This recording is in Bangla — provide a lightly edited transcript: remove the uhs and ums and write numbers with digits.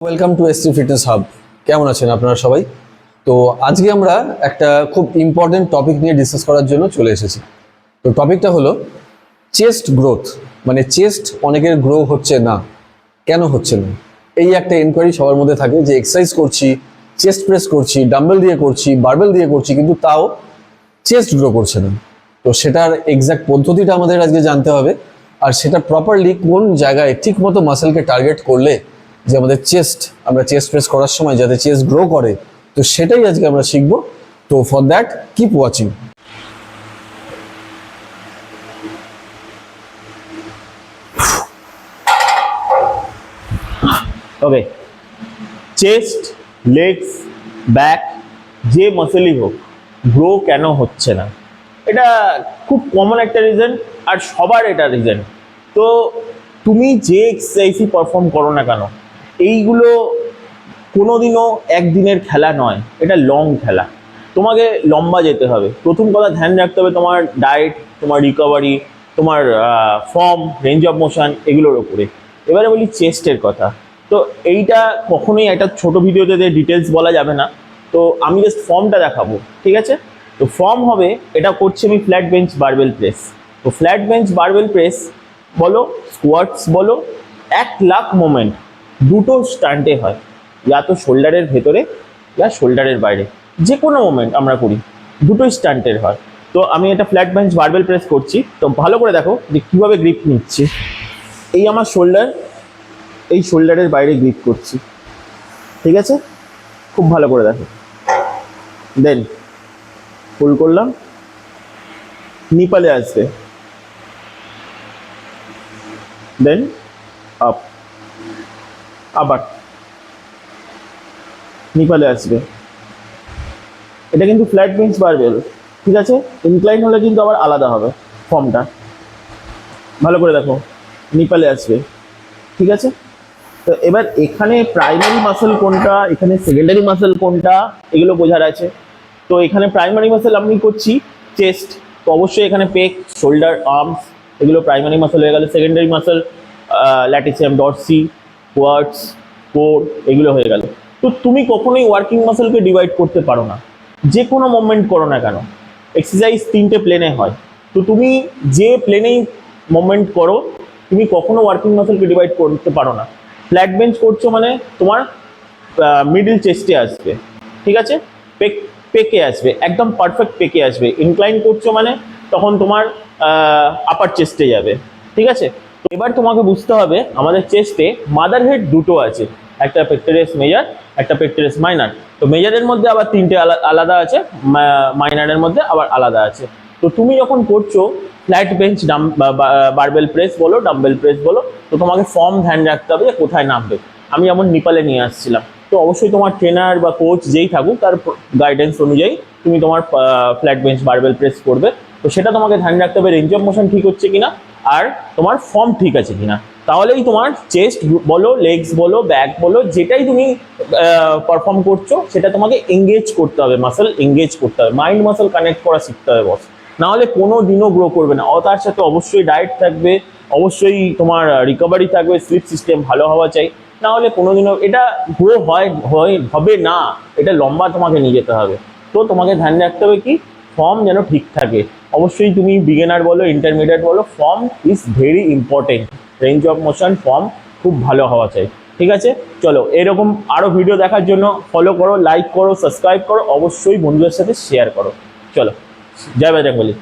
Welcome to ST fitness hub. কেমন আছেন আপনারা সবাই? তো আজকে আমরা একটা খুব ইম্পর্টেন্ট টপিক নিয়ে ডিসকাস করার জন্য চলে এসেছি। তো টপিকটা হলো চেস্ট গ্রোথ। মানে চেস্ট অনেকের গ্রো হচ্ছে না, কেন হচ্ছে না? এই একটা এনকোয়ারি সবার মধ্যে থাকে যে এক্সারসাইজ করছি, চেস্ট প্রেস করছি, ডাম্বেল দিয়ে করছি, বারবেল দিয়ে করছি, কিন্তু তাও চেস্ট গ্রো করছে না। তো সেটার এক্সাক্ট পদ্ধতিটা আমাদের আজকে জানতে হবে, আর সেটা প্রপারলি কোন জায়গায় ঠিক মতো মাসেলকে টার্গেট করলে যে আমাদের আমরা চেস্ট প্রেস করার সময় যাতে চেস্ট গ্রো করে, তো সেটাই আজকে আমরা শিখবো। তো for that keep watching. Okay, chest, legs, back, যে মাসেলই হোক গ্রো কেন হচ্ছে না, এটা খুব কমন একটা রিজন, আর সবার এটা রিজন। তো তুমি যে এক্সারসাইজই পারফর্ম করো না কেন, এইগুলো কোনোদিনও একদিনের খেলা নয়, এটা লং খেলা। তোমাকে লম্বা যেতে হবে। প্রথম কথা ধ্যান রাখতে হবে তোমার ডায়েট, তোমার রিকভারি, তোমার ফর্ম, রেঞ্জ অফ মোশন, এগুলোর ওপরে। এবারে বলি চেস্টের কথা। তো এইটা কখনোই একটা ছোট ভিডিওতে ডিটেলস বলা যাবে না, তো আমি জাস্ট ফর্মটা দেখাবো, ঠিক আছে? তো ফর্ম হবে, এটা করছি আমি ফ্ল্যাট বেঞ্চ বারবেল প্রেস। তো ফ্ল্যাট বেঞ্চ বারবেল প্রেস বলো, স্কোয়াটস বলো, 1,00,000 মোমেন্ট দুটো স্টান্টে হয়, ইয়া তো শোল্ডারের ভেতরে ইয়া শোল্ডারের বাইরে, যে কোনো মোমেন্ট আমরা করি, দুটোই স্টান্টের হয়। তো আমি এটা ফ্ল্যাট বেঞ্চ বারবেল প্রেস করছি, তো ভালো করে দেখো যে কীভাবে গ্রিপ নিচ্ছি। এই আমার শোল্ডার, এই শোল্ডারের বাইরে গ্রিপ করছি, ঠিক আছে? খুব ভালো করে দেখো। দেন পুল করলাম, নিপালে আসবে, দেন আপ, আবার নিপালে আসবে। এটা কিন্তু ফ্ল্যাট বেঞ্চ বারবেল, ঠিক আছে? ইনক্লাইন হলে কিন্তু আবার আলাদা হবে ফর্মটা। ভালো করে দেখো, নিপালে আসবে, ঠিক আছে? তো এবার এখানে প্রাইমারি মাসেল কোনটা, এখানে সেকেন্ডারি মাসেল কোনটা, এগুলো বোঝার আছে। তো এখানে প্রাইমারি মাসেল আমি করছি চেস্ট, তো অবশ্যই এখানে পেক, শোল্ডার, আর্মস, এগুলো প্রাইমারি মাসেল হয়ে গেল। Secondary muscle latissimus, dorsi, quads, core, এগুলো হয়ে গেল। তো তুমি কখনোই ওয়ার্কিং মাসেলকে ডিভাইড করতে পারো না, যে কোনো মুভমেন্ট করো না কেন। এক্সারসাইজ 3টে প্লেনে হয়, তো তুমি যে প্লেনেই মুভমেন্ট করো, তুমি কখনো ওয়ার্কিং মাসেলকে ডিভাইড করতে পারো না। ফ্ল্যাট বেঞ্চ করছো মানে তোমার মিডল চেস্টে আসবে, ঠিক আছে? পেকে আসবে, একদম পারফেক্ট পেকে আসবে। ইনক্লাইন করছো মানে তখন তোমার আপার চেস্টে যাবে, ঠিক আছে? তো এবার তোমাকে বুঝতে হবে আমাদের চেস্টে মাদার হেড দুটো আছে, একটা পেক্টোরিয়াস মেজর, একটা পেক্টোরিয়াস মাইনার। তো মেজরের মধ্যে আবার 3টে আলাদা আছে, মাইনারের মধ্যে আবার আলাদা আছে। তো তুমি যখন করছো ফ্ল্যাট বেঞ্চ বারবেল প্রেস বলো, ডাম্বেল প্রেস বলো, তো তোমাকে ফর্ম ধ্যান রাখতে হবে যে কোথায় নামবে। আমি যেমন নিপালে নিয়ে আসছিলাম, তো অবশ্যই তোমার ট্রেনার বা কোচ যেই থাকুক তার গাইডেন্স অনুযায়ী তুমি তোমার ফ্ল্যাট বেঞ্চ বারবেল প্রেস করবে। তো সেটা তোমাকে ধ্যান রাখতে হবে রেঞ্জ অফ মোশন ঠিক হচ্ছে কিনা, আর তোমার ফর্ম ঠিক আছে কিনা। তাহলেই তোমার চেস্ট বলো, লেগস বলো, ব্যাক বলো, যেটাই তুমি পারফর্ম করছো সেটা তোমাকে এঙ্গেজ করতে হবে, মাসেল এঙ্গেজ করতে হবে, মাইন্ড মাসেল কানেক্ট করা শিখতে হবে বস। নাহলে কোনো দিনও গ্রো করবে না। তার সাথে অবশ্যই ডায়েট থাকবে, অবশ্যই তোমার রিকভারি থাকবে, স্লিপ সিস্টেম ভালো হওয়া চাই, না হলে কোনোদিনও এটা গ্রো হবে না। এটা লম্বা তোমাকে নিয়ে যেতে হবে। তো তোমাকে ধ্যান রাখতে হবে কি, ফর্ম যেন ঠিক থাকে। অবশ্যই তুমি বিগিনার বলো, ইন্টারমিডিয়েট বলো, form is very important. Range of motion, form খুব ভালো হওয়া চাই, ঠিক আছে? চলো, এরকম আরও ভিডিও দেখার জন্য ফলো করো, লাইক করো, সাবস্ক্রাইব করো, অবশ্যই বন্ধুদের সাথে শেয়ার করো। চলো, জয় বজরংবলী।